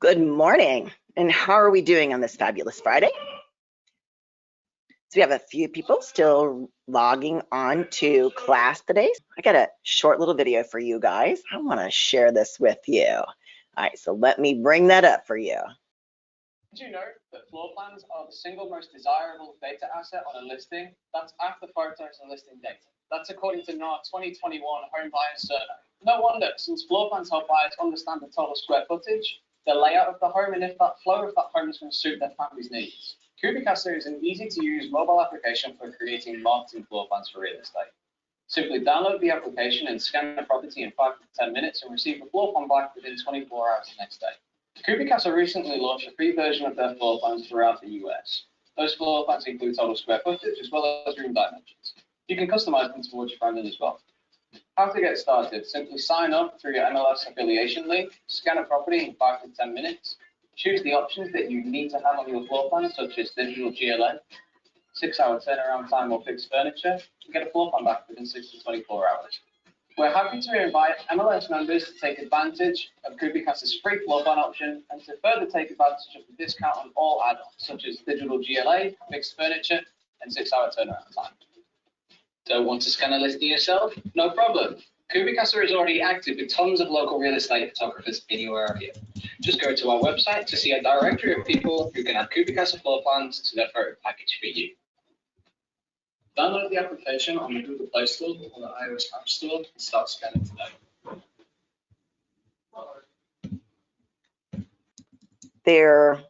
Good morning, and how are we doing on this fabulous Friday? So we have a few people still logging on to class today. I got a short little video for you guys. I want to share this with you. All right, so let me bring that up for you. Did you know that floor plans are the single most desirable data asset on a listing? That's after photos and listing data. That's according to NAR 2021 Home Buyers Survey. No wonder, since floor plans help buyers understand the total square footage, the layout of the home, and if that flow of that home is going to suit their family's needs. CubiCasa is an easy-to-use mobile application for creating marketing floor plans for real estate. Simply download the application and scan the property in 5 to 10 minutes and receive a floor plan back within 24 hours the next day. CubiCasa recently launched a free version of their floor plans throughout the US. Those floor plans include total square footage as well as room dimensions. You can customize them towards your branding as well. How to get started? Simply sign up through your MLS affiliation link, scan a property in 5 to 10 minutes, choose the options that you need to have on your floor plan, such as digital GLA, 6-hour turnaround time or fixed furniture, and get a floor plan back within 6 to 24 hours. We're happy to invite MLS members to take advantage of CubiCasa's free floor plan option and to further take advantage of the discount on all add-ons, such as digital GLA, fixed furniture, and 6-hour turnaround time. Don't want to scan a listing yourself? No problem. CubiCasa is already active with tons of local real estate photographers in your area. Just go to our website to see a directory of people who can add CubiCasa floor plans to their photo package for you. Download the application on the Google Play Store or the iOS App Store and start scanning today. Their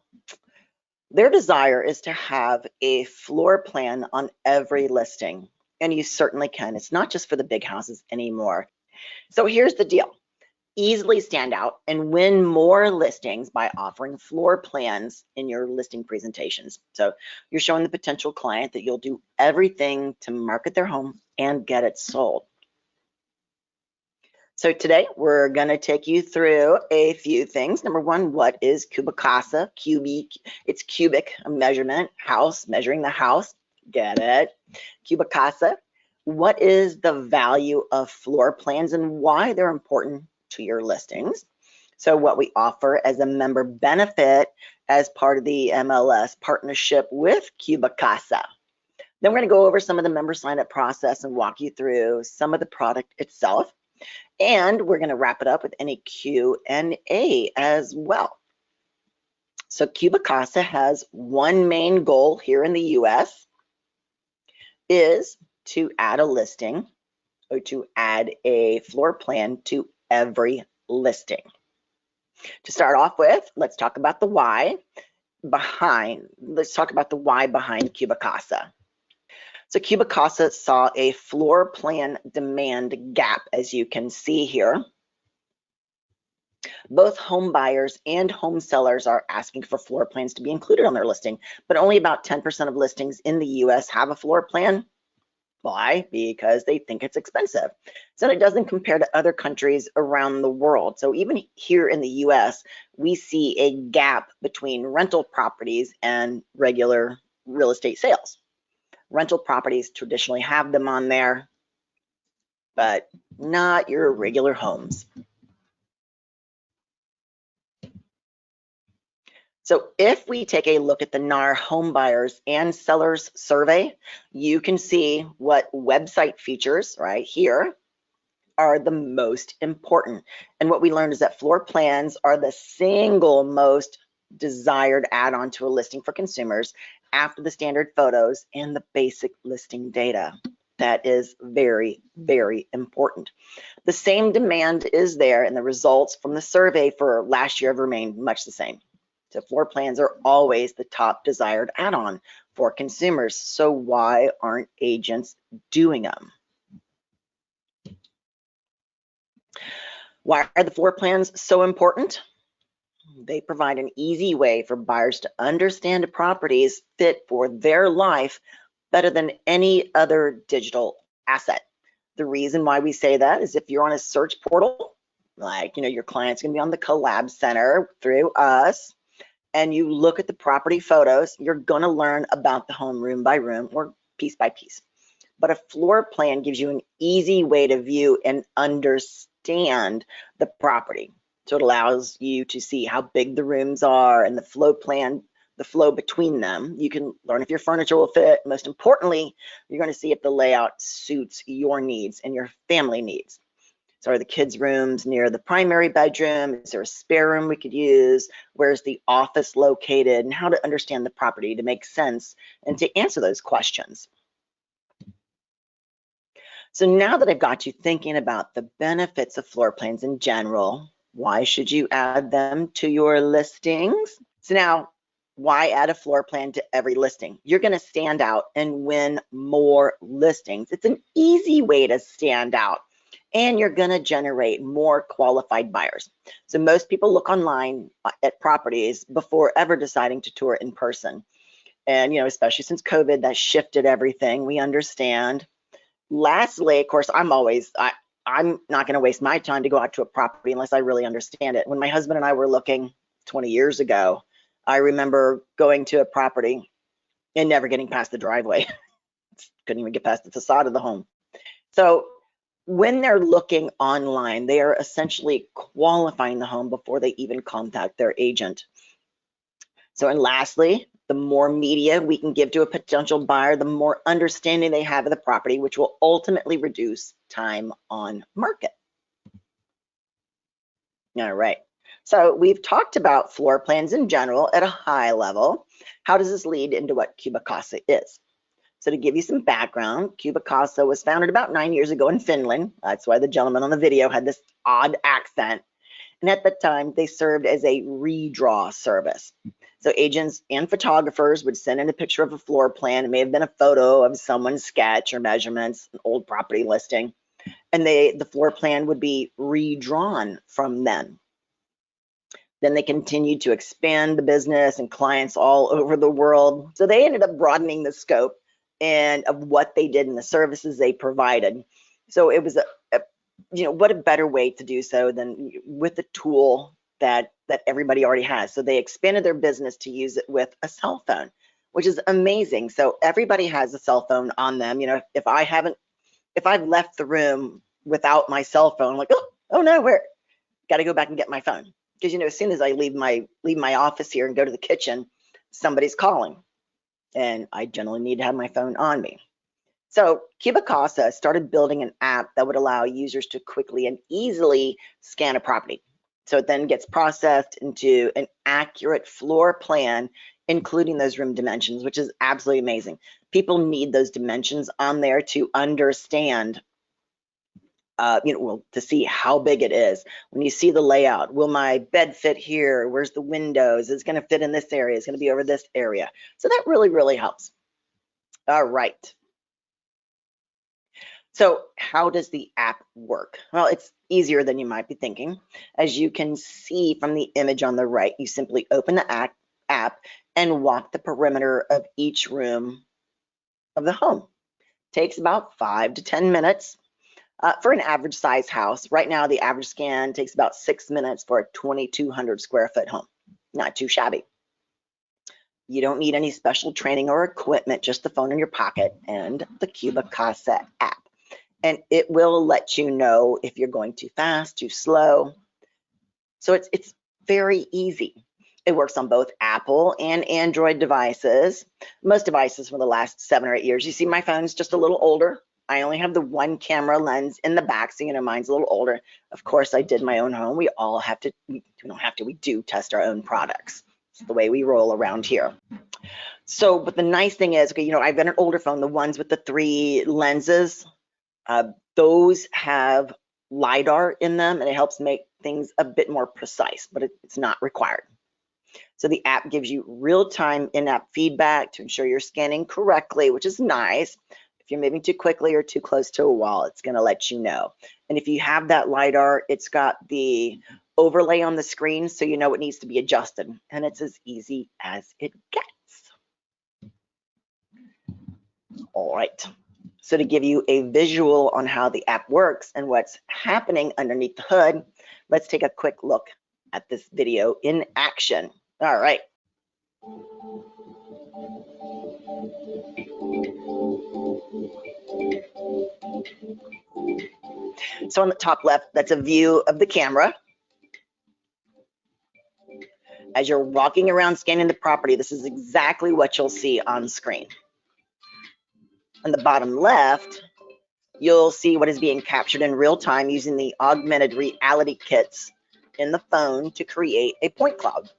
desire is to have a floor plan on every listing, and you certainly can. It's not just for the big houses anymore. So here's the deal. Easily stand out and win more listings by offering floor plans in your listing presentations. So you're showing the potential client that you'll do everything to market their home and get it sold. So today we're going to take you through a few things. Number one, what is CubiCasa? It's cubic measurement, house, measuring the house. Get it? CubiCasa. What is the value of floor plans and why they're important to your listings? So what we offer as a member benefit as part of the MLS partnership with CubiCasa. Then we're going to go over some of the member sign up process and walk you through some of the product itself. And we're going to wrap it up with any Q&A as well. So CubiCasa has one main goal here in the US is to add a listing or to add a floor plan to every listing. To start off with, let's talk about the why behind CubiCasa. So CubiCasa saw a floor plan demand gap, as you can see here. Both home buyers and home sellers are asking for floor plans to be included on their listing, but only about 10% of listings in the US have a floor plan. Why? Because they think it's expensive. So it doesn't compare to other countries around the world. So even here in the US, we see a gap between rental properties and regular real estate sales. Rental properties traditionally have them on there, but not your regular homes. So if we take a look at the NAR home buyers and sellers survey, you can see what website features right here are the most important. And what we learned is that floor plans are the single most desired add-on to a listing for consumers after the standard photos and the basic listing data. That is very, very important. The same demand is there, and the results from the survey for last year have remained much the same. So floor plans are always the top desired add-on for consumers. So why aren't agents doing them? Why are the floor plans so important? They provide an easy way for buyers to understand a property's fit for their life better than any other digital asset. The reason why we say that is if you're on a search portal, like your client's gonna be on the Collab Center through us, and you look at the property photos, you're gonna learn about the home room by room or piece by piece. But a floor plan gives you an easy way to view and understand the property. So it allows you to see how big the rooms are and the flow plan, the flow between them. You can learn if your furniture will fit. Most importantly, you're going to see if the layout suits your needs and your family needs. So are the kids' rooms near the primary bedroom? Is there a spare room we could use? Where's the office located? And how to understand the property to make sense and to answer those questions. So now that I've got you thinking about the benefits of floor plans in general, why should you add them to your listings? So now, why add a floor plan to every listing? You're going to stand out and win more listings. It's an easy way to stand out, and you're going to generate more qualified buyers. So most people look online at properties before ever deciding to tour in person. And, you know, especially since COVID, that shifted everything. We understand. Lastly, of course, I'm not going to waste my time to go out to a property unless I really understand it. When my husband and I were looking 20 years ago, I remember going to a property and never getting past the driveway. Couldn't even get past the facade of the home. So when they're looking online, they are essentially qualifying the home before they even contact their agent. So, and lastly, the more media we can give to a potential buyer, the more understanding they have of the property, which will ultimately reduce time on market. All right. So we've talked about floor plans in general at a high level. How does this lead into what CubiCasa is? So to give you some background, CubiCasa was founded about 9 years ago in Finland. That's why the gentleman on the video had this odd accent. And at the time, they served as a redraw service. So agents and photographers would send in a picture of a floor plan. It may have been a photo of someone's sketch or measurements, an old property listing, and the floor plan would be redrawn from them. Then they continued to expand the business and clients all over the world. So they ended up broadening the scope and of what they did and the services they provided. So it was you know, what a better way to do so than with a tool that everybody already has. So they expanded their business to use it with a cell phone, which is amazing. So everybody has a cell phone on them. You know, if I've left the room without my cell phone, I'm like, oh no, where? Got to go back and get my phone. Because, you know, as soon as I leave my office here and go to the kitchen, somebody's calling, and I generally need to have my phone on me. So CubiCasa started building an app that would allow users to quickly and easily scan a property. So it then gets processed into an accurate floor plan, including those room dimensions, which is absolutely amazing. People need those dimensions on there to understand, you know, well, to see how big it is. When you see the layout, will my bed fit here? Where's the windows? It's going to fit in this area. It's going to be over this area. So that really, really helps. All right. So how does the app work? Well, it's easier than you might be thinking. As you can see from the image on the right, you simply open the app and walk the perimeter of each room of the home. Takes about 5 to 10 minutes. For an average size house, right now the average scan takes about 6 minutes for a 2,200 square foot home. Not too shabby. You don't need any special training or equipment, just the phone in your pocket and the CubiCasa app. And it will let you know if you're going too fast, too slow. So it's very easy. It works on both Apple and Android devices. Most devices for the last 7 or 8 years. You see my phone's just a little older. I only have the one camera lens in the back, so you know mine's a little older. Of course, I did my own home. We all have to, we don't have to, we do test our own products. It's the way we roll around here. So, but the nice thing is, okay, you know, I've got an older phone, the ones with the 3 lenses, those have LiDAR in them, and it helps make things a bit more precise, but it's not required. So the app gives you real-time in-app feedback to ensure you're scanning correctly, which is nice. If you're moving too quickly or too close to a wall, it's going to let you know. And if you have that LiDAR, it's got the overlay on the screen, so you know it needs to be adjusted, and it's as easy as it gets. All right. So to give you a visual on how the app works and what's happening underneath the hood, let's take a quick look at this video in action. All right. So on the top left, that's a view of the camera. As you're walking around scanning the property, this is exactly what you'll see on screen. On the bottom left, you'll see what is being captured in real time using the augmented reality kits in the phone to create a point cloud.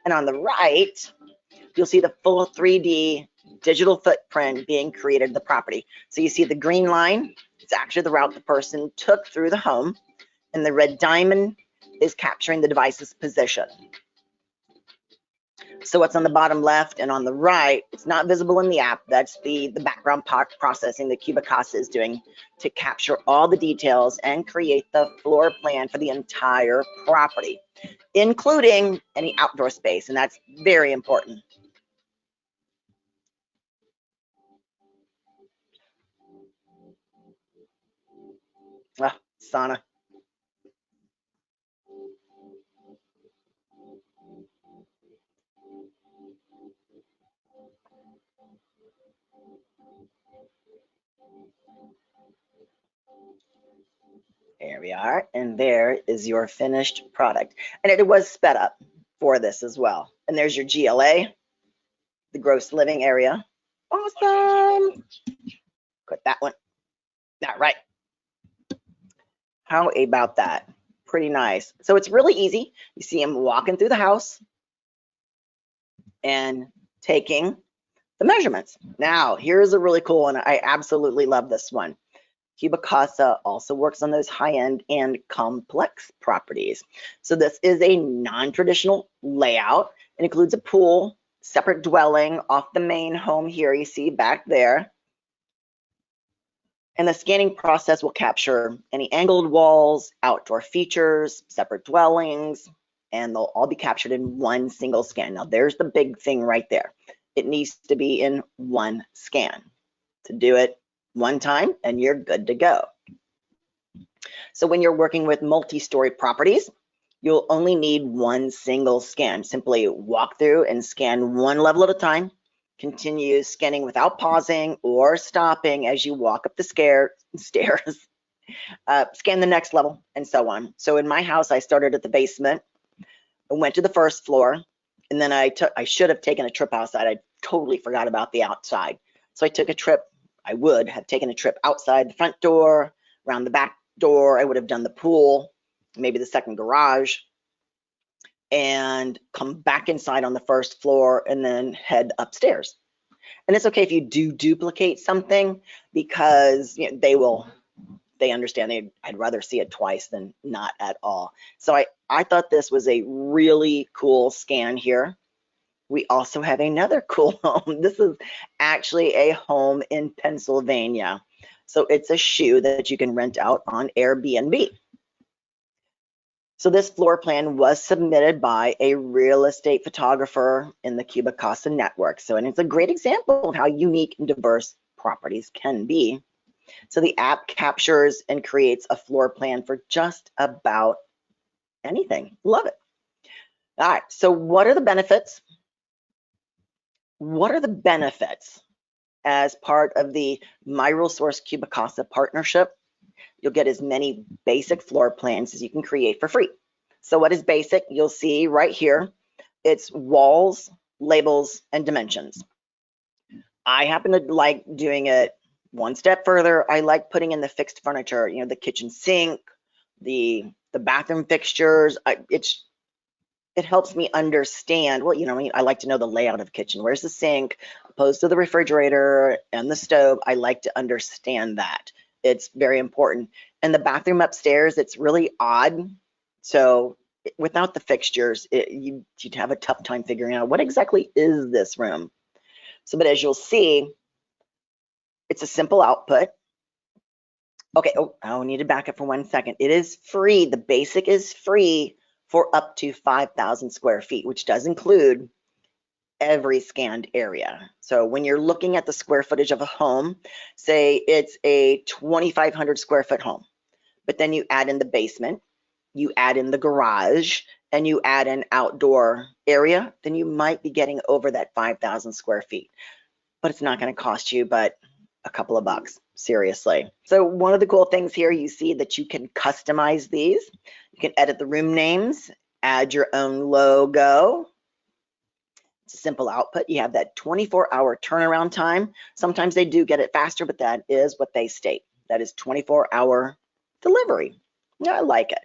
And on the right, you'll see the full 3D digital footprint being created of the property. So you see the green line, it's actually the route the person took through the home, and the red diamond is capturing the device's position. So what's on the bottom left and on the right, it's not visible in the app. That's the background processing that CubiCasa is doing to capture all the details and create the floor plan for the entire property, including any outdoor space, and that's very important. Ah, sauna. There we are, and there is your finished product. And it was sped up for this as well. And there's your GLA, the gross living area. Awesome. Put that one. That right. How about that? Pretty nice. So it's really easy. You see him walking through the house and taking the measurements. Now, here's a really cool one. I absolutely love this one. CubiCasa also works on those high-end and complex properties. So this is a non-traditional layout. It includes a pool, separate dwelling off the main home here you see back there. And the scanning process will capture any angled walls, outdoor features, separate dwellings, and they'll all be captured in one single scan. Now there's the big thing right there. It needs to be in one scan. To do it one time and you're good to go. So when you're working with multi-story properties, you'll only need one single scan. Simply walk through and scan one level at a time. Continue scanning without pausing or stopping as you walk up the stairs. Scan the next level and so on. So in my house, I started at the basement, I went to the first floor, and then I should have taken a trip outside. I totally forgot about the outside. So I took a trip. I would have taken a trip outside the front door, around the back door. I would have done the pool, maybe the second garage, and come back inside on the first floor and then head upstairs. And it's okay if you do duplicate something because they understand I'd rather see it twice than not at all. So I thought this was a really cool scan here. We also have another cool home. This is actually a home in Pennsylvania. So it's a shoe that you can rent out on Airbnb. So this floor plan was submitted by a real estate photographer in the CubiCasa network. So, and it's a great example of how unique and diverse properties can be. So the app captures and creates a floor plan for just about anything. Love it. All right, so what are the benefits? What are the benefits as part of the MyRealSource CubiCasa partnership? You'll get as many basic floor plans as you can create for free. So what is basic? You'll see right here, it's walls, labels, and dimensions. I happen to like doing it one step further. I like putting in the fixed furniture, you know, the kitchen sink, the bathroom fixtures. It helps me understand, well, you know, I like to know the layout of the kitchen. Where's the sink opposed to the refrigerator and the stove? I like to understand that. It's very important. And the bathroom upstairs, it's really odd. So without the fixtures, you'd have a tough time figuring out what exactly is this room. So, but as you'll see, it's a simple output. Okay, I need to back up for 1 second. It is free. The basic is free for up to 5,000 square feet, which does include every scanned area. So when you're looking at the square footage of a home, say it's a 2,500 square foot home, but then you add in the basement, you add in the garage, and you add an outdoor area, then you might be getting over that 5,000 square feet. But it's not going to cost you but a couple of bucks, seriously. So one of the cool things here, you see that you can customize these. You can edit the room names add your own logo. It's a simple output. You have that 24-hour turnaround time. Sometimes they do get it faster, but that is what they state. That is 24-hour delivery. Yeah, I like it.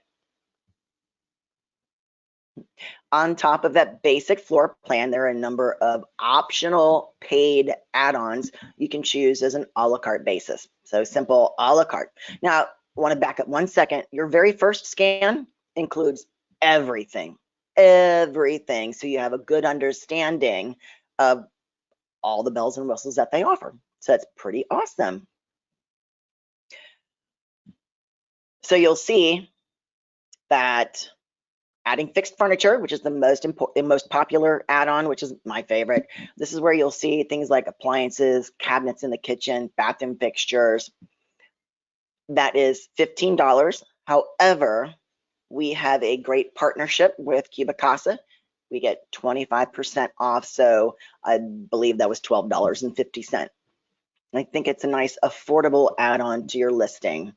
On top of that basic floor plan, there are a number of optional paid add-ons you can choose as an a la carte basis. So simple a la carte. Now, I want to back up 1 second. Your very first scan includes everything, everything. So you have a good understanding of all the bells and whistles that they offer. So that's pretty awesome. So you'll see that adding fixed furniture, which is the most popular add-on, which is my favorite. This is where you'll see things like appliances, cabinets in the kitchen, bathroom fixtures. That is $15. However, we have a great partnership with CubiCasa. We get 25% off, so I believe that was $12.50. I think it's a nice affordable add-on to your listing.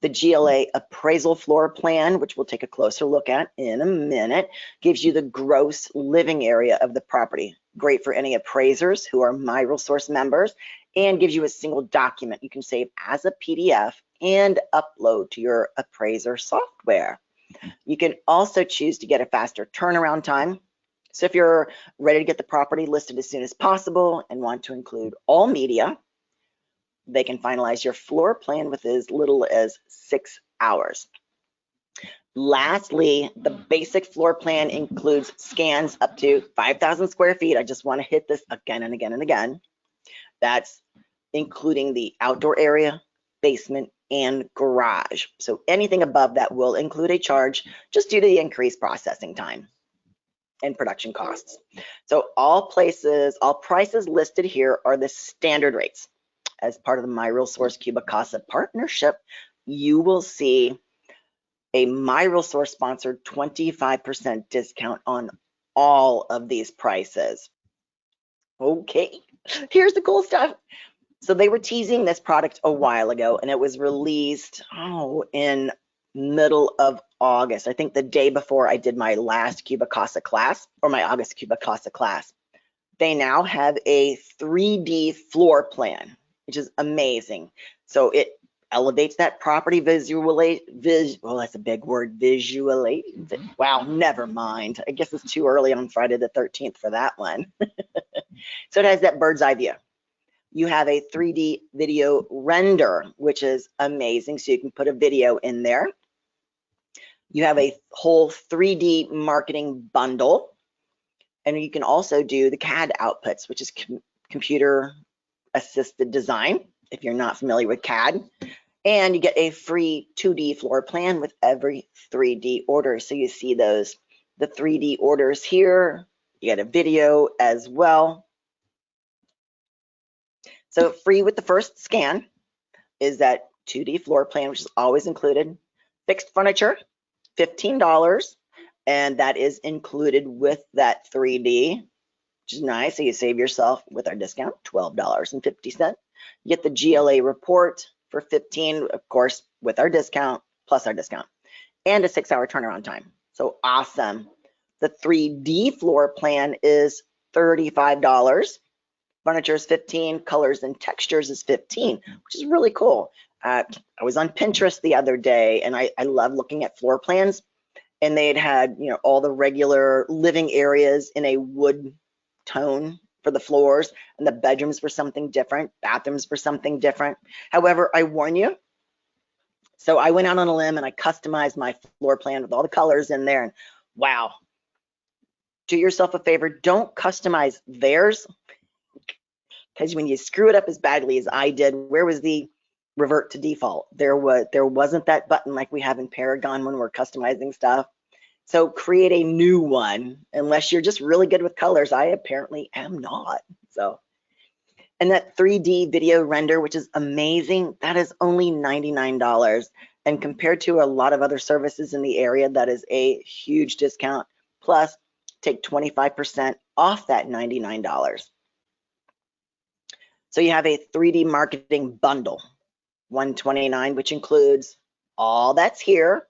The GLA appraisal floor plan, which we'll take a closer look at in a minute, gives you the gross living area of the property. Great for any appraisers who are MyRealSource members, and gives you a single document you can save as a PDF and upload to your appraiser software. You can also choose to get a faster turnaround time. So if you're ready to get the property listed as soon as possible and want to include all media, they can finalize your floor plan with as little as 6 hours. Lastly, the basic floor plan includes scans up to 5,000 square feet. I just want to hit this again and again and again. That's including the outdoor area, basement, and garage. So anything above that will include a charge just due to the increased processing time and production costs. So all prices listed here are the standard rates. As part of the MyRealSource CubiCasa partnership, you will see a MyRealSource sponsored 25% discount on all of these prices. Okay, here's the cool stuff. So they were teasing this product a while ago, and it was released in middle of August. I think the day before I did my last CubiCasa class, or my August CubiCasa class. They now have a 3D floor plan, which is amazing. So it elevates that property visually. Well, that's a big word, visually. Wow, never mind. I guess it's too early on Friday the 13th for that one. So it has that bird's eye view. You have a 3D video render, which is amazing. So you can put a video in there. You have a whole 3D marketing bundle. And you can also do the CAD outputs, which is computer assisted design, if you're not familiar with CAD. And you get a free 2D floor plan with every 3D order. So you see the 3D orders here. You get a video as well. So free with the first scan is that 2D floor plan, which is always included. Fixed furniture, $15. And that is included with that 3D, which is nice. So you save yourself with our discount, $12.50. You get the GLA report for $15, of course, with our discount, plus our discount, and a 6-hour turnaround time. So awesome. The 3D floor plan is $35. Furniture is $15, colors and textures is $15, which is really cool. I was on Pinterest the other day, and I love looking at floor plans. And they had, all the regular living areas in a wood tone for the floors, and the bedrooms were something different, bathrooms were something different. However, I warn you, so I went out on a limb and I customized my floor plan with all the colors in there, and wow. Do yourself a favor, don't customize theirs, because when you screw it up as badly as I did, where was the revert to default? There wasn't that button like we have in Paragon when we're customizing stuff. So create a new one, unless you're just really good with colors. I apparently am not. So, and that 3D video render, which is amazing, that is only $99. And compared to a lot of other services in the area, that is a huge discount. Plus, take 25% off that $99. So you have a 3D marketing bundle, $129, which includes all that's here,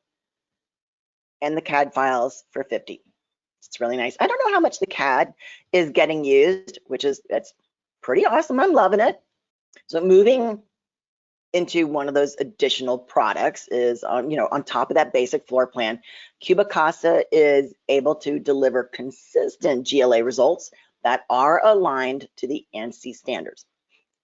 and the CAD files for 50. It's really nice. I don't know how much the CAD is getting used, that's pretty awesome. I'm loving it. So moving into one of those additional products is on top of that basic floor plan, CubiCasa is able to deliver consistent GLA results that are aligned to the ANSI standards.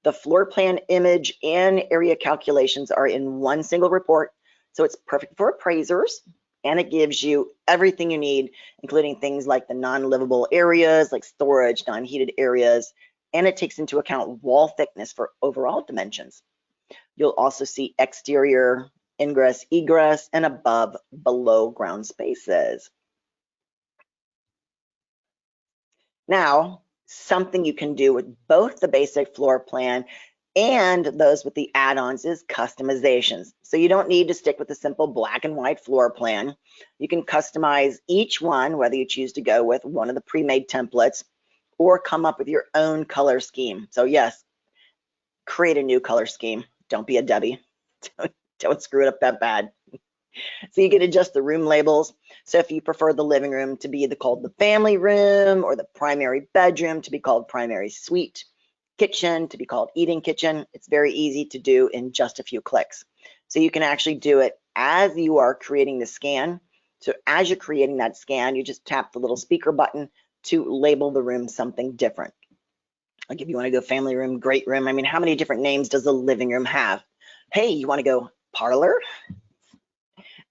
The floor plan image and area calculations are in one single report, so it's perfect for appraisers, and it gives you everything you need, including things like the non-livable areas, like storage, non-heated areas, and it takes into account wall thickness for overall dimensions. You'll also see exterior, ingress, egress, and above, below ground spaces. Now, something you can do with both the basic floor plan and those with the add-ons is customizations. So you don't need to stick with the simple black and white floor plan. You can customize each one, whether you choose to go with one of the pre-made templates or come up with your own color scheme. So yes, create a new color scheme. Don't be a Debbie. Don't screw it up that bad. So you can adjust the room labels. So if you prefer the living room to be called the family room, or the primary bedroom to be called primary suite, kitchen to be called eating kitchen, it's very easy to do in just a few clicks. So you can actually do it as you are creating the scan. So as you're creating that scan, you just tap the little speaker button to label the room something different. Like if you want to go family room, great room, I mean, how many different names does the living room have? Hey, you want to go parlor?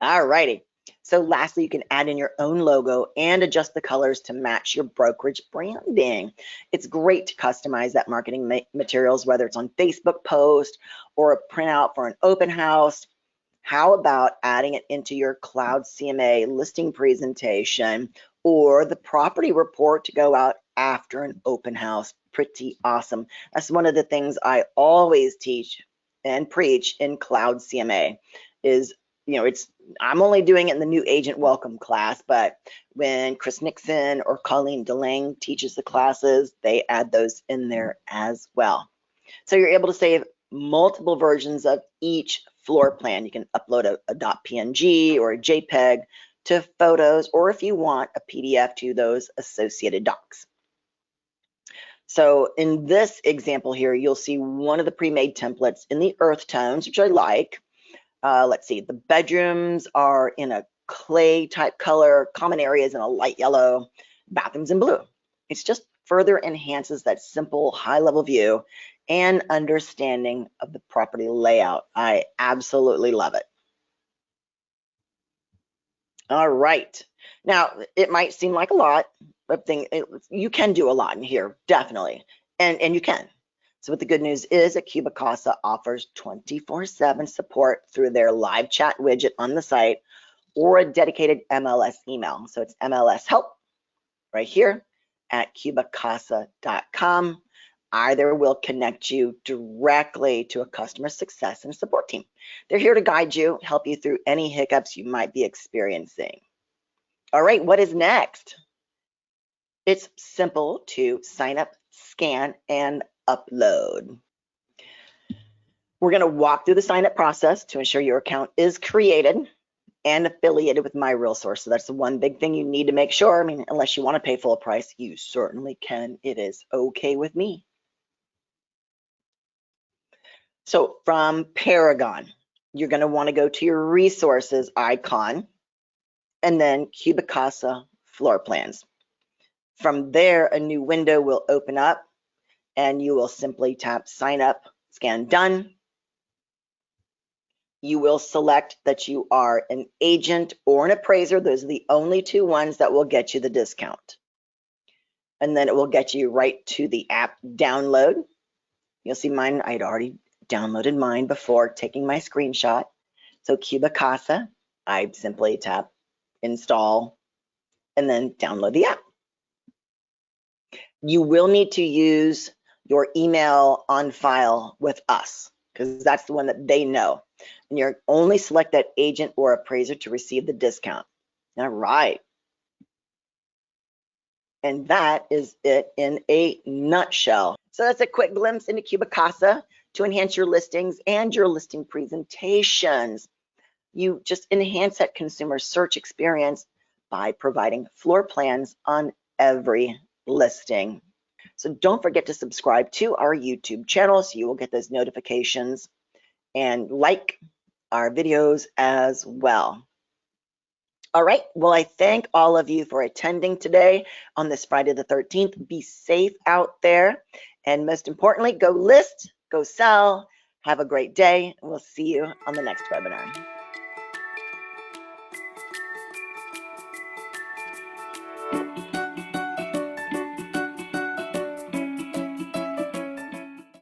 All righty. So lastly, you can add in your own logo and adjust the colors to match your brokerage branding. It's great to customize that marketing materials, whether it's on Facebook post or a printout for an open house. How about adding it into your Cloud CMA listing presentation or the property report to go out after an open house? Pretty awesome. That's one of the things I always teach and preach in Cloud CMA is, I'm only doing it in the new agent welcome class, but when Chris Nixon or Colleen DeLange teaches the classes, they add those in there as well. So you're able to save multiple versions of each floor plan. You can upload a .png or a JPEG to photos, or if you want, a PDF to those associated docs. So in this example here, you'll see one of the pre-made templates in the earth tones, which I like. Let's see, the bedrooms are in a clay type color, common areas in a light yellow, bathrooms in blue. It's just further enhances that simple high level view and understanding of the property layout. I absolutely love it. All right. Now, it might seem like a lot, but you can do a lot in here, definitely, and you can. So what the good news is that CubiCasa offers 24/7 support through their live chat widget on the site or a dedicated MLS email. So it's MLS help right here at CubiCasa.com. Either will connect you directly to a customer success and support team. They're here to guide you, help you through any hiccups you might be experiencing. All right, what is next? It's simple to sign up, scan, and upload. We're going to walk through the sign up process to ensure your account is created and affiliated with My Real Source. So that's the one big thing you need to make sure. I mean, unless you want to pay full price, you certainly can. It is okay with me. So from Paragon, you're going to want to go to your resources icon and then CubiCasa floor plans. From there, a new window will open up and you will simply tap sign up, scan done. You will select that you are an agent or an appraiser. Those are the only two ones that will get you the discount. And then it will get you right to the app download. You'll see mine, I'd already downloaded mine before taking my screenshot. So CubiCasa, I simply tap install and then download the app. You will need to use your email on file with us because that's the one that they know. And you're only select that agent or appraiser to receive the discount. All right. And that is it in a nutshell. So that's a quick glimpse into CubiCasa to enhance your listings and your listing presentations. You just enhance that consumer search experience by providing floor plans on every listing. So don't forget to subscribe to our YouTube channel so you will get those notifications, and like our videos as well. All right, well, I thank all of you for attending today on this Friday the 13th. Be safe out there, and most importantly, go list, go sell. Have a great day, and we'll see you on the next webinar.